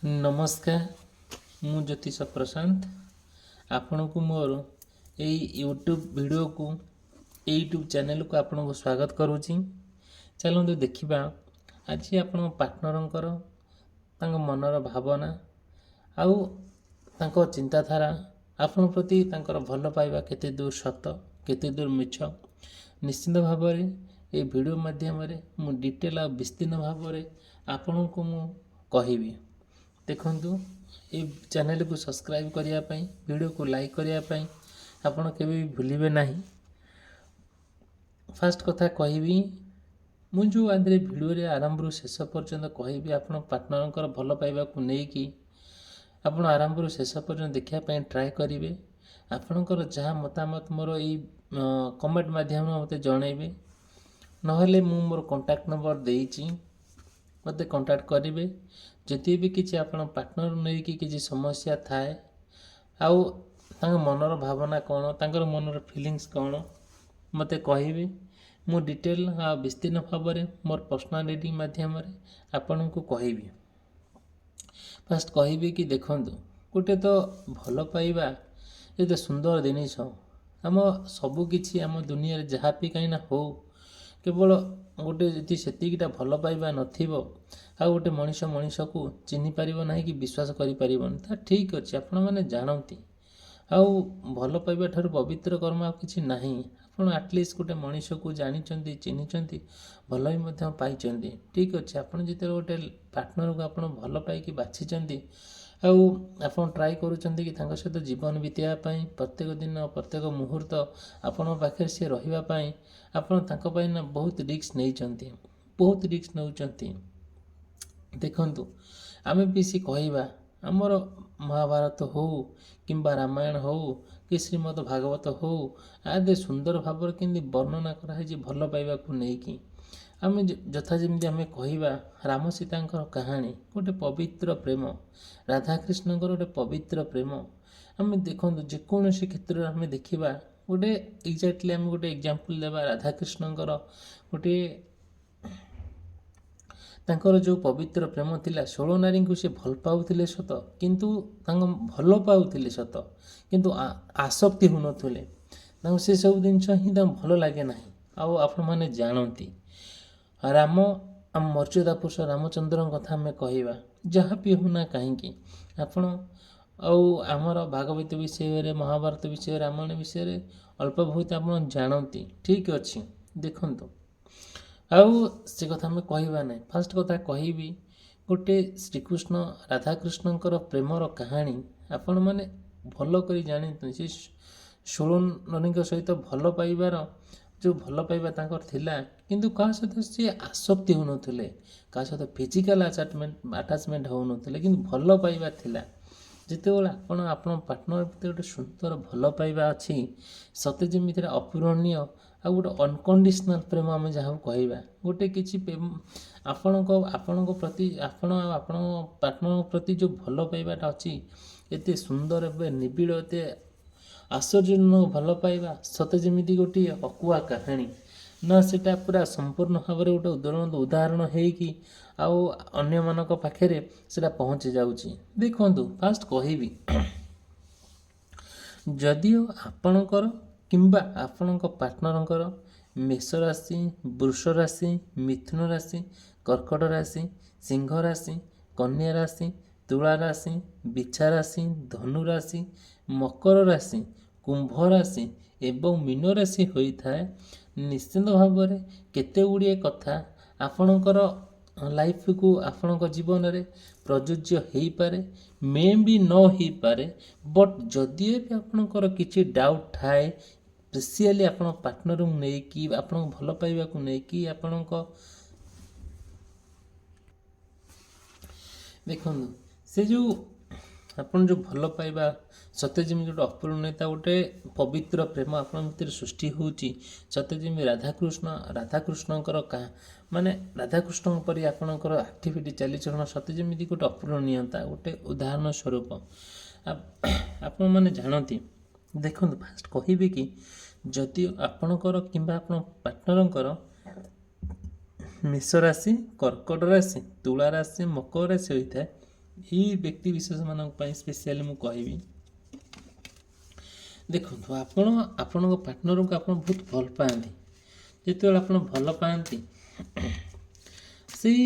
नमस्कार मु ज्योतिष प्रशांत आपण को मोर यही यूट्यूब वीडियो को यूट्यूब चैनल को आपण को स्वागत करुच्ची। चलते देखा आज आपण पार्टनर मनर भावना आउ तांको चिंताधारा आपण प्रति तांकर भल पाइबा केते दूर सत केते दूर मिछ निश्चित भाव में ये वीडियो माध्यम मु डिटेल आ विस्तीर्ण भाव में आपण को मु कहिबी। देखंतु ये चैनल को सब्सक्राइब करने वीडियो को लाइक करने आपड़ के भूलिए ना। फास्ट कथा कहबी मुझे आदि वीडियो आरंभ शेष पर्यंत कहबी आप पार्टनर भल पाइबा को लेकिन आप आरंभ शेष पर्यंत देखापी ट्राए करेंगे। आपणकर जहाँ मतामत मोर ये कमेंट माध्यम मत जनइबे नहले मु मोर कांटेक्ट नंबर देइछि मत कांटेक्ट करेंगे। जदि भी किसी आपण पार्टनर नहीं कि किसी समस्या थाए आउ मनर भावना कौन तांकर मनर फीलिंग्स कौन मत कहे मु डिटेल आ विस्तीर्ण भाव में मोर पर्सनल रीडिंग माध्यम आपण को कहबी। फास्ट कहबी कि देखंतु गोटे तो भल पाइबा ये तो सुंदर जिनिस आम सबू किछि आम दुनिया जहाँ भी कहीं हो केवल गोटे जी सेतिकीटा भल पाइबा नथिबो आ गोटे मनीष मनीष को चिन्ह पार ना कि विश्वास कर ठीक अच्छे आपण मैंने जानती आउ भल पाइबा ठार पवित्र कर्म आ कि ना आप आटलिस्ट गोटे मनीष को जानी चिन्ह भल भी पाई ठीक अच्छे। आप जो गोटे पार्टनर को आप भल पाई बाछी आप ट्राए करुँच कि सहित जीवन बीतवाई प्रत्येक दिन प्रत्येक मुहूर्त आपण पाखे सी रही आपण ना बहुत रिस्क नहीं बहुत रिस्क नौ। देखंतु आमे भी सी कहवा आमर महाभारत हो किंबा रामायण हो कि श्रीमद भागवत हो आदि सुंदर भाव कि वर्णना कराई भल पाइबा को लेकिन आम यथा जमी आम कहवा राम सीता कहानी गोटे पवित्र प्रेम राधाकृष्ण गोटे पवित्र प्रेम आम देखो जेकोसी क्षेत्र में आम देखा गोटे एक्जाक्टली आम गोटे एग्जांपल देवा राधाकृष्ण गोटे तांकर जो पवित्र प्रेम थिला 16 नारी को से भल पाउथिले सत किंतु भल पाउथिले सत किंतु आसक्ति होनथले से सब जिनस ही भल लगे ना। आपण मैंने जानती राम आम मर्यादा पुरुष रामचंद्र कथा आम कहवा जहाँ भी होना कहीं आपण आमर भागवत विषय महाभारत विषय रामायण विषय अल्प बहुत आप जानती ठीक अच्छे। देखंतु आउ से कथा में कहवा ना फास्ट कथा कहबी गोटे श्रीकृष्ण राधाकृष्णकर प्रेमर कहानी आपण मैंने भल कर जानी से 16 ननी सहित भल पाइबार जो भल पाइबा तांकर थिला किंतु क्या सहित सी आसक्ति होनथले क्या सहित फिजिकल अटैचमेंट होनथले किंतु भल पाइबा थिला। जितेबाला आपण पार्टनर भीतर गोटे सुंदर भल पाइबा अच्छी सते जमी अपूरणीय आ गोटे अनकंडीशनल प्रेम आम जहाँ कहवा गोटे किसी आपण प्रति आपण पार्टनर प्रति जो भल पाइबाटा अच्छी एते सुंदर निबिड़ एते आश्चर्यजनक भल पाइबा सते जमी गोटे अकुआ कहानी ना सेटा पूरा संपूर्ण भाव में गोटे उदाहरण होगी अन्य मानक पाखे सेटा पहुँची जाऊँगी। देखंतु फास्ट कहबी जदिओ आपणकर किंबा आपणक पार्टनरंकर मेष राशि वृष राशि मिथुन राशि कर्कट राशि सिंह राशि कन्या राशि तुला राशि बिछा राशि धनु राशि मकर राशि कुंभ राशि एवं मीन राशि होता है निश्चित भाव में केते गुड़िए कथा आपणकर लाइफ को आपणक जीवन में प्रযোज्य हो पारे मे भी न हो पारे बट जदि भी आपणकर किसी डाउट थाए स्पेशली आपण पार्टनर नहीं कि आपण भल पाइबा को नहीं कि आपणक देखो से जो आपन जो भल पाइबा सत्यजिमी गोटे अपूर्णता गोटे पवित्र प्रेम आपण भीतर सृष्टि होची सत्यजिमी राधाकृष्णकर माने राधाकृष्ण परी आपणकर एक्टिविटी चालीचरण सत्यजिमी गोटे अपूरणीयता गोटे उदाहरण स्वरूप आपण मैंने जानती। देखो फास्ट कहबी कि जदि आपणकर किंबा आपण पार्टनरंकर मेष राशि कर्कट राशि तुला राशि मकर राशि होता है ଏଇ ବ୍ୟକ୍ତି ବିଶେଷମାନଙ୍କ ପାଇଁ ସ୍ପେଶିଆଲି ମୁଁ କହିବି। ଦେଖନ୍ତୁ ଆପଣ ଆପଣଙ୍କ ପାର୍ଟନରକୁ ଆପଣ ବହୁତ ଭଲ ପାଆନ୍ତି। ଯେତେବେଳେ ଆପଣ ଭଲ ପାଆନ୍ତି ସେଇ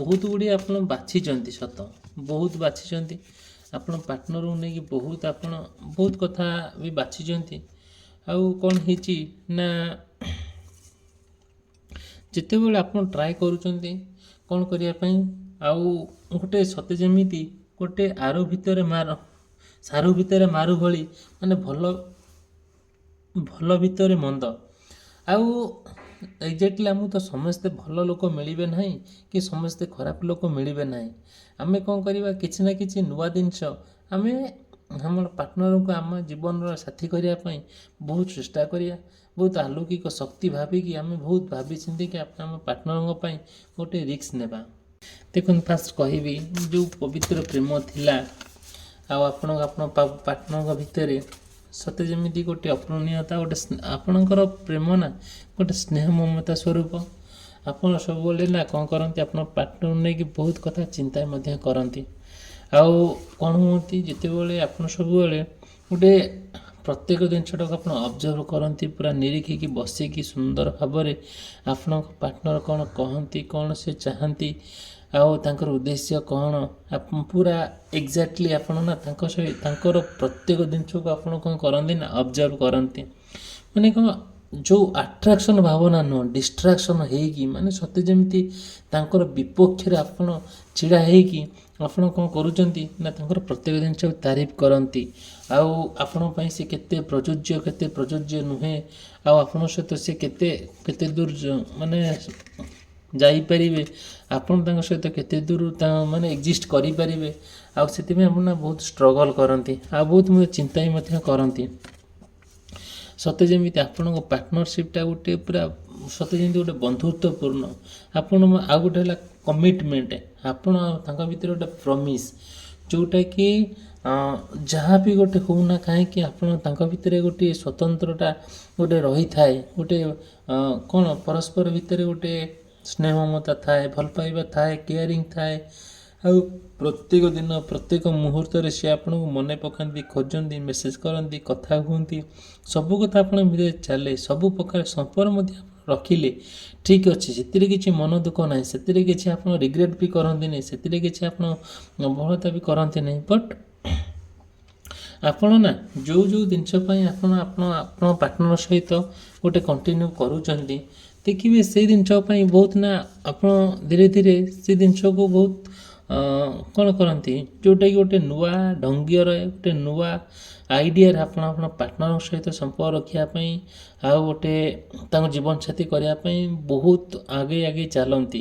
ବହୁତ ଗୁଡ଼ିଏ ଆପଣ ବାଛିଛନ୍ତି, ସତ ବହୁତ ବାଛିଛନ୍ତି। ଆପଣ ପାର୍ଟନରକୁ ନେଇକି ଆପଣ ବହୁତ କଥା ବି ବାଛିଛନ୍ତି। ଆଉ କ'ଣ ହେଇଛି ନା, ଯେତେବେଳେ ଆପଣ ଟ୍ରାଏ କରୁଛନ୍ତି କ'ଣ କରିବା ପାଇଁ, ଆଉ ଗୋଟେ ସତେ ଯେମିତି ଗୋଟେ ସାରୁ ଭିତରେ ମାରୁ ଭଳି, ମାନେ ଭଲ ଭିତରେ ମନ୍ଦ। ଆଉ ଏକ୍ଜାକ୍ଟଲି ଆମକୁ ତ ସମସ୍ତେ ଭଲ ଲୋକ ମିଳିବେ ନାହିଁ କି ସମସ୍ତେ ଖରାପ ଲୋକ ମିଳିବେ ନାହିଁ। ଆମେ କ'ଣ କରିବା, କିଛି ନା କିଛି ନୂଆ ଜିନିଷ ଆମେ ଆମର ପାର୍ଟନରକୁ ଆମ ଜୀବନର ସାଥୀ କରିବା ପାଇଁ ବହୁତ ଚେଷ୍ଟା କରିବା। ବହୁତ ଆଲୌକିକ ଶକ୍ତି ଭାବିକି ଆମେ ବହୁତ ଭାବି ଚିନ୍ତିକି ଆମ ପାର୍ଟନରଙ୍କ ପାଇଁ ଗୋଟେ ରିସ୍କ ନେବା। ଦେଖନ୍ତୁ, ଫାଷ୍ଟ କହିବି ଯେଉଁ ପବିତ୍ର ପ୍ରେମ ଥିଲା ଆଉ ଆପଣ ପାର୍ଟନରଙ୍କ ଭିତରେ ସତେ ଯେମିତି ଗୋଟେ ଅପୂରଣୀୟତା, ଗୋଟେ ଆପଣଙ୍କର ପ୍ରେମ ନା ଗୋଟେ ସ୍ନେହ ମମତା ସ୍ୱରୂପ। ଆପଣ ସବୁବେଳେ ନା କ'ଣ କରନ୍ତି, ଆପଣ ପାର୍ଟନର ନେଇକି ବହୁତ କଥା ଚିନ୍ତା ମଧ୍ୟ କରନ୍ତି। ଆଉ କ'ଣ ହୁଅନ୍ତି, ଯେତେବେଳେ ଆପଣ ସବୁବେଳେ ଗୋଟେ ପ୍ରତ୍ୟେକ ଜିନିଷଟାକୁ ଆପଣ ଅବଜର୍ଭ କରନ୍ତି, ପୁରା ନିରୀକ୍ଷିକି ବସିକି ସୁନ୍ଦର ଭାବରେ ଆପଣଙ୍କ ପାର୍ଟନର କ'ଣ କହନ୍ତି, କ'ଣ ସେ ଚାହାନ୍ତି, ଆଉ ତାଙ୍କର ଉଦ୍ଦେଶ୍ୟ କ'ଣ, ପୁରା ଏକ୍ଜାକ୍ଟଲି ଆପଣ ନା ତାଙ୍କର ପ୍ରତ୍ୟେକ ଜିନିଷକୁ ଆପଣ କ'ଣ କରନ୍ତି ନା ଅବଜର୍ଭ କରନ୍ତି। ମାନେ କ'ଣ, ଯେଉଁ ଆଟ୍ରାକ୍ସନ୍ ଭାବନା ନୁହଁ, ଡିଷ୍ଟ୍ରାକ୍ସନ୍ ହେଇକି, ମାନେ ସତେ ଯେମିତି ତାଙ୍କର ବିପକ୍ଷରେ ଆପଣ ଛିଡ଼ା ହେଇକି ଆପଣ କ'ଣ କରୁଛନ୍ତି ନା ତାଙ୍କର ପ୍ରତ୍ୟେକ ଜିନିଷକୁ ତାରିଫ କରନ୍ତି। ଆଉ ଆପଣଙ୍କ ପାଇଁ ସେ କେତେ ପ୍ରଯୁଜ୍ୟ ନୁହେଁ, ଆଉ ଆପଣଙ୍କ ସହିତ ସେ କେତେ ଦୂର ମାନେ ଯାଇପାରିବେ, ଆପଣ ତାଙ୍କ ସହିତ କେତେ ଦୂର ମାନେ ଏକ୍ଜିଷ୍ଟ କରିପାରିବେ। ଆଉ ସେଥିପାଇଁ ଆପଣ ନା ବହୁତ ଷ୍ଟ୍ରଗଲ୍ କରନ୍ତି, ଆଉ ବହୁତ ଚିନ୍ତା ମଧ୍ୟ କରନ୍ତି। ସତେ ଯେମିତି ଆପଣଙ୍କ ପାର୍ଟନରସିପ୍ଟା ଗୋଟେ ପୁରା ସତେ ଯେମିତି ଗୋଟେ ବନ୍ଧୁତ୍ୱପୂର୍ଣ୍ଣ। ଆଉ ଗୋଟେ ହେଲା କମିଟମେଣ୍ଟ, ଆପଣ ତାଙ୍କ ଭିତରେ ଗୋଟେ ପ୍ରମିସ୍, ଯେଉଁଟାକି ଯାହା ବି ଗୋଟେ ହେଉନା କାହିଁକି ଆପଣ ତାଙ୍କ ଭିତରେ ଗୋଟିଏ ସ୍ୱତନ୍ତ୍ରତା ଗୋଟେ ରହିଥାଏ। ଗୋଟେ କ'ଣ ପରସ୍ପର ଭିତରେ ଗୋଟେ ସ୍ନେହ ମମତା ଥାଏ, ଭଲ ପାଇବା ଥାଏ, କେୟାରିଂ ଥାଏ। ଆଉ ପ୍ରତ୍ୟେକ ଦିନ ପ୍ରତ୍ୟେକ ମୁହୂର୍ତ୍ତରେ ସେ ଆପଣଙ୍କୁ ମନେ ପକାନ୍ତି, ଖୋଜନ୍ତି, ମେସେଜ୍ କରନ୍ତି, କଥା ହୁଅନ୍ତି। ସବୁ କଥା ଆପଣଙ୍କ ଭିତରେ ଚାଲେ, ସବୁ ପ୍ରକାର ସମ୍ପର୍କ ମଧ୍ୟ ରଖିଲେ ଠିକ୍ ଅଛି। ସେଥିରେ କିଛି ମନ ଦୁଃଖ ନାହିଁ, ସେଥିରେ କିଛି ଆପଣ ରିଗ୍ରେଟ୍ ବି କରନ୍ତି ନାହିଁ, ସେଥିରେ କିଛି ଆପଣ ଅବହେଳା ବି କରନ୍ତି ନାହିଁ। ବଟ୍ ଆପଣ ନା ଯେଉଁ ଜିନିଷ ପାଇଁ ଆପଣ ପାର୍ଟନର ସହିତ ଗୋଟେ କଣ୍ଟିନ୍ୟୁ କରୁଛନ୍ତି, ଦେଖିବେ ସେଇ ଜିନିଷ ପାଇଁ ବହୁତ ନା ଆପଣ ଧୀରେ ଧୀରେ ସେ ଜିନିଷକୁ ବହୁତ କ'ଣ କରନ୍ତି, ଯେଉଁଟାକି ଗୋଟେ ନୂଆ ଢଙ୍ଗରେ, ଗୋଟେ ନୂଆ ଆଇଡ଼ିଆରେ ଆପଣ ପାର୍ଟନରଙ୍କ ସହିତ ସମ୍ପର୍କ ରଖିବା ପାଇଁ, ଆଉ ଗୋଟେ ତାଙ୍କ ଜୀବନସାଥୀ କରିବା ପାଇଁ ବହୁତ ଆଗେଇ ଚାଲନ୍ତି।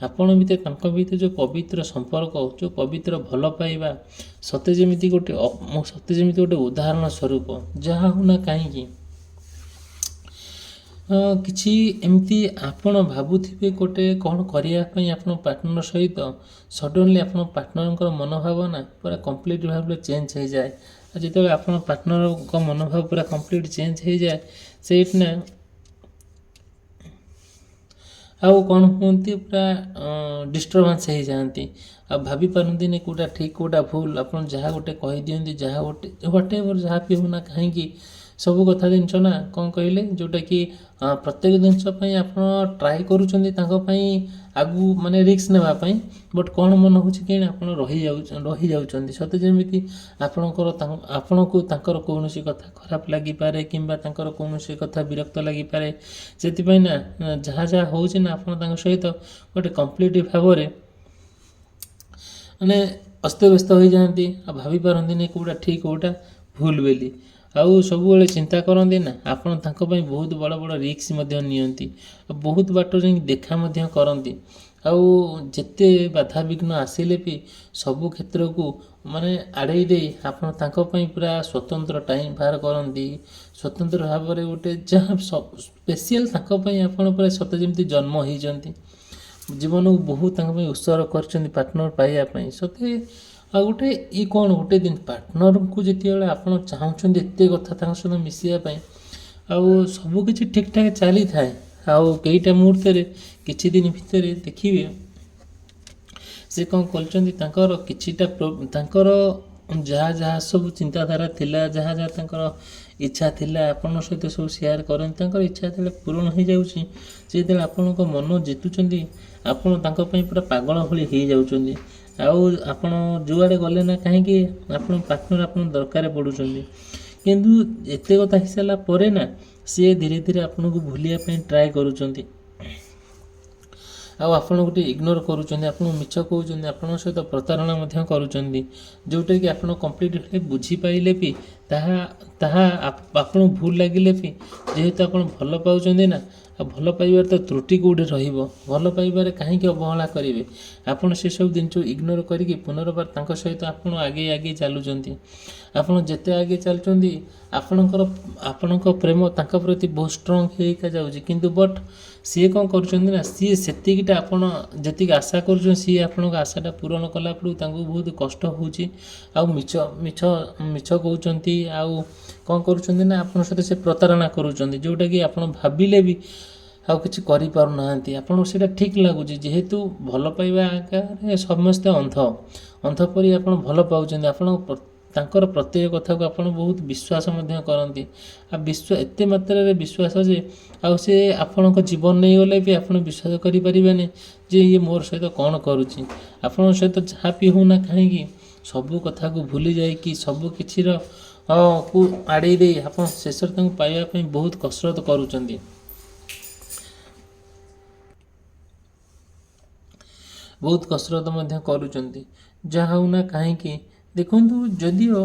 ଆପଣ ଭିତରେ ତାଙ୍କ ଭିତରେ ଯେଉଁ ପବିତ୍ର ସମ୍ପର୍କ, ଯେଉଁ ପବିତ୍ର ଭଲ ପାଇବା, ସତେ ଯେମିତି ଗୋଟେ ଉଦାହରଣ ସ୍ୱରୂପ। ଯାହା ହେଉନା କାହିଁକି, କିଛି ଏମିତି ଆପଣ ଭାବୁଥିବେ ଗୋଟେ କ'ଣ କରିବା ପାଇଁ ଆପଣ ପାର୍ଟନର ସହିତ, ସଡନ୍ଲି ଆପଣ ପାର୍ଟନରଙ୍କର ମନୋଭାବନା ପୁରା କମ୍ପ୍ଲିଟ୍ ଭାବରେ ଚେଞ୍ଜ ହେଇଯାଏ। ଆଉ ଯେତେବେଳେ ଆପଣ ପାର୍ଟନରଙ୍କ ମନୋଭାବ ପୁରା କମ୍ପ୍ଲିଟ୍ ଚେଞ୍ଜ ହେଇଯାଏ, ସେଇଠି ନା ଆଉ କ'ଣ ହୁଅନ୍ତି, ପୁରା ଡିଷ୍ଟର୍ବାନ୍ସ ହେଇଯାଆନ୍ତି। ଆଉ ଭାବିପାରନ୍ତିନି କେଉଁଟା ଠିକ୍ କେଉଁଟା ଭୁଲ। ଆପଣ ଯାହା ଗୋଟେ କହିଦିଅନ୍ତି, ହ୍ୱାଟଏଭର୍ ଯାହା ବି ହେଉନା କାହିଁକି, ସବୁ କଥା ଜିନିଷ ନା କ'ଣ କହିଲେ, ଯେଉଁଟାକି ପ୍ରତ୍ୟେକ ଜିନିଷ ପାଇଁ ଆପଣ ଟ୍ରାଏ କରୁଛନ୍ତି ତାଙ୍କ ପାଇଁ ଆଗକୁ ମାନେ ରିସ୍କ ନେବା ପାଇଁ। ବଟ୍ କ'ଣ ମନେ ହେଉଛି କେଜାଣି ଆପଣ ରହିଯାଉଛନ୍ତି। ସତେ ଯେମିତି ଆପଣଙ୍କୁ ତାଙ୍କର କୌଣସି କଥା ଖରାପ ଲାଗିପାରେ, କିମ୍ବା ତାଙ୍କର କୌଣସି କଥା ବିରକ୍ତ ଲାଗିପାରେ। ସେଥିପାଇଁ ନା ଯାହା ହେଉଛି ନା ଆପଣ ତାଙ୍କ ସହିତ ଗୋଟେ କମ୍ପ୍ଲିଟ୍ ଭାବରେ ମାନେ ଅସ୍ତବ୍ୟସ୍ତ ହୋଇଯାଆନ୍ତି। ଆଉ ଭାବିପାରନ୍ତିନି କେଉଁଟା ଠିକ୍ କେଉଁଟା ଭୁଲ ବୋଲି। ଆଉ ସବୁବେଳେ ଚିନ୍ତା କରନ୍ତି ନା, ଆପଣ ତାଙ୍କ ପାଇଁ ବହୁତ ବଡ଼ ବଡ଼ ରିସ୍କ ମଧ୍ୟ ନିଅନ୍ତି, ଆଉ ବହୁତ ବାଟ ଯାଇକି ଦେଖା ମଧ୍ୟ କରନ୍ତି। ଆଉ ଯେତେ ବାଧାବିଘ୍ନ ଆସିଲେ ବି ସବୁ କ୍ଷେତ୍ରକୁ ମାନେ ଆଡ଼େଇ ଦେଇ ଆପଣ ତାଙ୍କ ପାଇଁ ପୁରା ସ୍ୱତନ୍ତ୍ର ଟାଇମ୍ ବାହାର କରନ୍ତି। ସ୍ୱତନ୍ତ୍ର ଭାବରେ ଗୋଟେ ଯାହା ସ୍ପେସିଆଲ୍ ତାଙ୍କ ପାଇଁ ଆପଣ ପୁରା ସତେ ଯେମିତି ଜନ୍ମ ହେଇଛନ୍ତି। ଜୀବନକୁ ବହୁତ ତାଙ୍କ ପାଇଁ ଉତ୍ସର୍ଗ କରିଛନ୍ତି ପାର୍ଟନର ପାଇବା ପାଇଁ। ସତେ ଆଉ ଗୋଟେ ଗୋଟେ ଦିନ ପାର୍ଟନରଙ୍କୁ ଯେତେବେଳେ ଆପଣ ଚାହୁଁଛନ୍ତି ଏତେ କଥା ତାଙ୍କ ସହିତ ମିଶିବା ପାଇଁ, ଆଉ ସବୁକିଛି ଠିକ୍ଠାକ୍ ଚାଲିଥାଏ, ଆଉ କେଇଟା ମୁହୂର୍ତ୍ତରେ କିଛି ଦିନ ଭିତରେ ଦେଖିବେ ସେ କ'ଣ କରିଛନ୍ତି ତାଙ୍କର ଯାହା ଯାହା ସବୁ ଚିନ୍ତାଧାରା ଥିଲା, ଯାହା ଯାହା ତାଙ୍କର ଇଚ୍ଛା ଥିଲା ଆପଣଙ୍କ ସହିତ ସବୁ ସେୟାର କରନ୍ତି। ତାଙ୍କର ଇଚ୍ଛା ଯେତେବେଳେ ପୂରଣ ହୋଇଯାଉଛି, ସେ ଯେତେବେଳେ ଆପଣଙ୍କ ମନ ଜିତୁଛନ୍ତି, ଆପଣ ତାଙ୍କ ପାଇଁ ପୁରା ପାଗଳ ଭଳି ହେଇଯାଉଛନ୍ତି। ଆଉ ଆପଣ ଯୁଆଡ଼େ ଗଲେ ନା କାହିଁକି ଆପଣ ପାର୍ଟନର ଆପଣ ଦରକାର ପଡ଼ୁଛନ୍ତି। କିନ୍ତୁ ଏତେ କଥା ହେଇସାରିଲା ପରେ ନା ସିଏ ଧୀରେ ଧୀରେ ଆପଣଙ୍କୁ ଭୁଲିବା ପାଇଁ ଟ୍ରାଏ କରୁଛନ୍ତି, ଆଉ ଆପଣଙ୍କୁ ଟିକେ ଇଗ୍ନୋର କରୁଛନ୍ତି, ଆପଣଙ୍କୁ ମିଛ କହୁଛନ୍ତି, ଆପଣଙ୍କ ସହିତ ପ୍ରତାରଣା ମଧ୍ୟ କରୁଛନ୍ତି। ଯେଉଁଟାକି ଆପଣ କମ୍ପ୍ଲିଟଲି ବୁଝିପାରିଲେ ବି ତାହା ଆପଣଙ୍କୁ ଭୁଲ ଲାଗିଲେ ବି, ଯେହେତୁ ଆପଣ ଭଲ ପାଉଛନ୍ତି ନା, ଆଉ ଭଲ ପାଇବାରେ ତ ତ୍ରୁଟି କେଉଁଠି ରହିବ? ଭଲ ପାଇବାରେ କାହିଁକି ଅବହେଳା କରିବେ? ଆପଣ ସେସବୁ ଜିନିଷକୁ ଇଗ୍ନୋର କରିକି ପୁନର୍ବାର ତାଙ୍କ ସହିତ ଆପଣ ଆଗେଇ ଚାଲୁଛନ୍ତି। ଆପଣ ଯେତେ ଆଗେଇ ଚାଲୁଛନ୍ତି ଆପଣଙ୍କ ପ୍ରେମ ତାଙ୍କ ପ୍ରତି ବହୁତ ଷ୍ଟ୍ରଙ୍ଗ ହେଇକା ଯାଉଛି। କିନ୍ତୁ ବଟ୍ ସିଏ କ'ଣ କରୁଛନ୍ତି ନା, ସିଏ ସେତିକିଟା ଆପଣ ଯେତିକି ଆଶା କରୁଛନ୍ତି, ସିଏ ଆପଣଙ୍କ ଆଶାଟା ପୂରଣ କଲା ବେଳକୁ ତାଙ୍କୁ ବହୁତ କଷ୍ଟ ହେଉଛି। ଆଉ ମିଛ କହୁଛନ୍ତି, ଆଉ କ'ଣ କରୁଛନ୍ତି ନା ଆପଣଙ୍କ ସହିତ ସେ ପ୍ରତାରଣା କରୁଛନ୍ତି, ଯେଉଁଟାକି ଆପଣ ଭାବିଲେ ବି ଆଉ କିଛି କରିପାରୁନାହାନ୍ତି। ଆପଣଙ୍କୁ ସେଇଟା ଠିକ୍ ଲାଗୁଛି, ଯେହେତୁ ଭଲ ପାଇବା ଆକାରରେ ସମସ୍ତେ ଅନ୍ଧ ପରି ଆପଣ ଭଲ ପାଉଛନ୍ତି। ତାଙ୍କର ପ୍ରତ୍ୟେକ କଥାକୁ ଆପଣ ବହୁତ ବିଶ୍ୱାସ ମଧ୍ୟ କରନ୍ତି। ଆଉ ଏତେ ମାତ୍ରାରେ ବିଶ୍ୱାସ ଯେ ଆଉ ସେ ଆପଣଙ୍କ ଜୀବନ ନେଇଗଲେ ବି ଆପଣ ବିଶ୍ୱାସ କରିପାରିବେନି ଯେ ଇଏ ମୋର ସହିତ କ'ଣ କରୁଛି। ଆପଣଙ୍କ ସହିତ ଯାହା ବି ହେଉନା କାହିଁକି ସବୁ କଥାକୁ ଭୁଲି ଯାଇକି ସବୁ କିଛିର କୁ ଆଡ଼େଇ ଦେଇ ଆପଣ ଶେଷରେ ତାଙ୍କୁ ପାଇବା ପାଇଁ ବହୁତ କସରତ କରୁଛନ୍ତି। ବହୁତ କସରତ ମଧ୍ୟ କରୁଛନ୍ତି। ଯାହା ହେଉ ନା କାହିଁକି ଦେଖନ୍ତୁ, ଯଦିଓ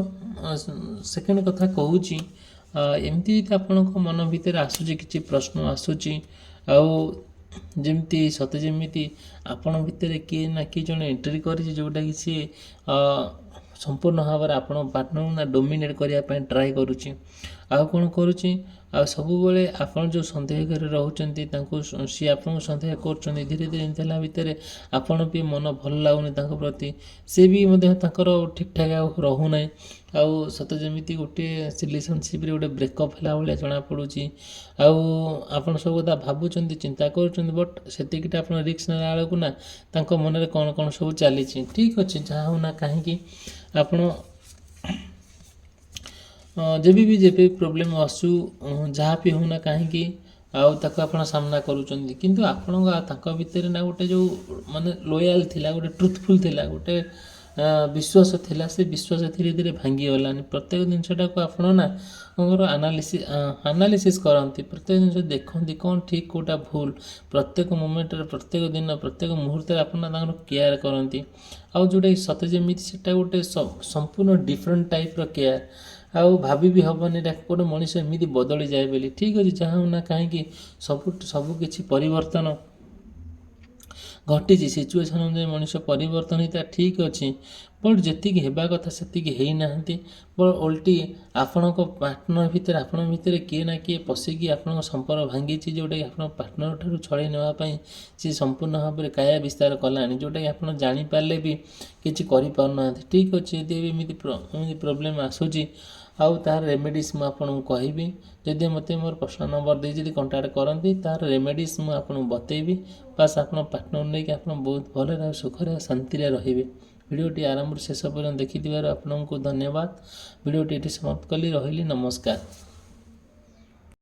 ସେକେଣ୍ଡ କଥା କହୁଛି, ଏମିତି ଯଦି ଆପଣଙ୍କ ମନ ଭିତରେ ଆସୁଛି କିଛି ପ୍ରଶ୍ନ ଆସୁଛି, ଆଉ ଯେମିତି ଆପଣ ଭିତରେ କିଏ ନା କିଏ ଜଣେ ଏଣ୍ଟ୍ରି କରିଛି, ଯେଉଁଟାକି ସିଏ ସମ୍ପୂର୍ଣ୍ଣ ଭାବରେ ଆପଣଙ୍କ ପାର୍ଟନରକୁ ନା ଡୋମିନେଟ୍ କରିବା ପାଇଁ ଟ୍ରାଏ କରୁଛି। ଆଉ କ'ଣ କରୁଛି, ଆଉ ସବୁବେଳେ ଆପଣ ଯେଉଁ ସନ୍ଦେହ ଘରେ ରହୁଛନ୍ତି, ସିଏ ଆପଣଙ୍କୁ ସନ୍ଦେହ କରୁଛନ୍ତି। ଧୀରେ ଧୀରେ ଏମିତି ହେଲା ଭିତରେ ଆପଣ ବି ମନ ଭଲ ଲାଗୁନି ତାଙ୍କ ପ୍ରତି, ସେ ବି ମଧ୍ୟ ତାଙ୍କର ଠିକ୍ଠାକ୍ ଆଉ ରହୁନାହିଁ। ଆଉ ସତେ ଯେମିତି ଗୋଟିଏ ରିଲେସନସିପ୍ରେ ଗୋଟେ ବ୍ରେକଅପ୍ ହେଲା ଭଳିଆ ଜଣାପଡ଼ୁଛି। ଆଉ ଆପଣ ସବୁ କଥା ଭାବୁଛନ୍ତି, ଚିନ୍ତା କରୁଛନ୍ତି, ବଟ୍ ସେତିକିଟା ଆପଣ ରିସ୍କ ନେଲା ବେଳକୁ ନା ତାଙ୍କ ମନରେ କ'ଣ ସବୁ ଚାଲିଛି। ଠିକ୍ ଅଛି, ଯାହା ହେଉ ନା କାହିଁକି ଆପଣ ଯେବେ ପ୍ରୋବ୍ଲେମ୍ ଆସୁ, ଯାହା ବି ହେଉନା କାହିଁକି ଆଉ ତାକୁ ଆପଣ ସାମ୍ନା କରୁଛନ୍ତି। କିନ୍ତୁ ତାଙ୍କ ଭିତରେ ନା ଗୋଟେ ଯେଉଁ ମାନେ ଲୋୟାଲ୍ ଥିଲା, ଗୋଟେ ଟ୍ରୁଥଫୁଲ୍ ଥିଲା, ଗୋଟେ ବିଶ୍ୱାସ ଥିଲା, ସେ ବିଶ୍ୱାସ ଧୀରେ ଧୀରେ ଭାଙ୍ଗିଗଲାନି। ପ୍ରତ୍ୟେକ ଜିନିଷଟାକୁ ଆପଣ ନା ଆନାଲିସିସ୍ କରନ୍ତି, ପ୍ରତ୍ୟେକ ଜିନିଷ ଦେଖନ୍ତି କ'ଣ ଠିକ୍ କେଉଁଟା ଭୁଲ। ପ୍ରତ୍ୟେକ ମୋମେଣ୍ଟରେ, ପ୍ରତ୍ୟେକ ଦିନ, ପ୍ରତ୍ୟେକ ମୁହୂର୍ତ୍ତରେ ଆପଣ ତାଙ୍କର କେୟାର କରନ୍ତି। ଆଉ ଯେଉଁଟାକି ସତେ ଯେମିତି ସେଟା ଗୋଟେ ସମ୍ପୂର୍ଣ୍ଣ ଡିଫରେଣ୍ଟ ଟାଇପ୍ର କେୟାର। ଆଉ ଭାବି ବି ହେବନି ଏଇଟା ଗୋଟେ ମଣିଷ ଏମିତି ବଦଳିଯାଏ ବୋଲି। ଠିକ୍ ଅଛି, ଯାହା ହେଉ ନା କାହିଁକି ସବୁ କିଛି ପରିବର୍ତ୍ତନ ଘଟିଛି, ସିଚୁଏସନ୍ ଅନୁଯାୟୀ ମଣିଷ ପରିବର୍ତ୍ତନ ହେଇଥାଏ। ଠିକ୍ ଅଛି, ବଟ୍ ଯେତିକି ହେବା କଥା ସେତିକି ହେଇନାହାନ୍ତି। ବଟ୍ ଓଲଟି ଆପଣଙ୍କ ଭିତରେ କିଏ ନା କିଏ ପଶିକି ଆପଣଙ୍କ ସମ୍ପର୍କ ଭାଙ୍ଗିଛି, ଯେଉଁଟାକି ଆପଣଙ୍କ ପାର୍ଟନର ଠାରୁ ଛଡ଼େଇ ନେବା ପାଇଁ ସିଏ ସମ୍ପୂର୍ଣ୍ଣ ଭାବରେ କାୟା ବିସ୍ତାର କଲାଣି, ଯେଉଁଟାକି ଆପଣ ଜାଣିପାରିଲେ ବି କିଛି କରିପାରୁନାହାନ୍ତି। ଠିକ୍ ଅଛି, ଯଦି ଏମିତି ପ୍ରୋବ୍ଲେମ୍ ଆସୁଛି, ଆଉ ତାହାର ରେମେଡ଼ିସ୍ ମୁଁ ଆପଣଙ୍କୁ କହିବି। ଯଦି ମୋତେ ମୋର ପର୍ସନାଲ୍ ନମ୍ବର ଦେଇ ଯଦି କଣ୍ଟାକ୍ଟ କରନ୍ତି, ତାହାର ରେମେଡ଼ିସ୍ ମୁଁ ଆପଣଙ୍କୁ ବତେଇବି। ବାସ୍ ଆପଣ ପାର୍ଟନର ନେଇକି ଆପଣ ବହୁତ ଭଲରେ ଆଉ ସୁଖରେ ଆଉ ଶାନ୍ତିରେ ରହିବେ। ଭିଡ଼ିଓଟି ଆରମ୍ଭରୁ ଶେଷ ପର୍ଯ୍ୟନ୍ତ ଦେଖିଥିବାରୁ ଆପଣଙ୍କୁ ଧନ୍ୟବାଦ। ଭିଡ଼ିଓଟି ଏଠି ସମାପ୍ତ କଲି। ରହିଲି, ନମସ୍କାର।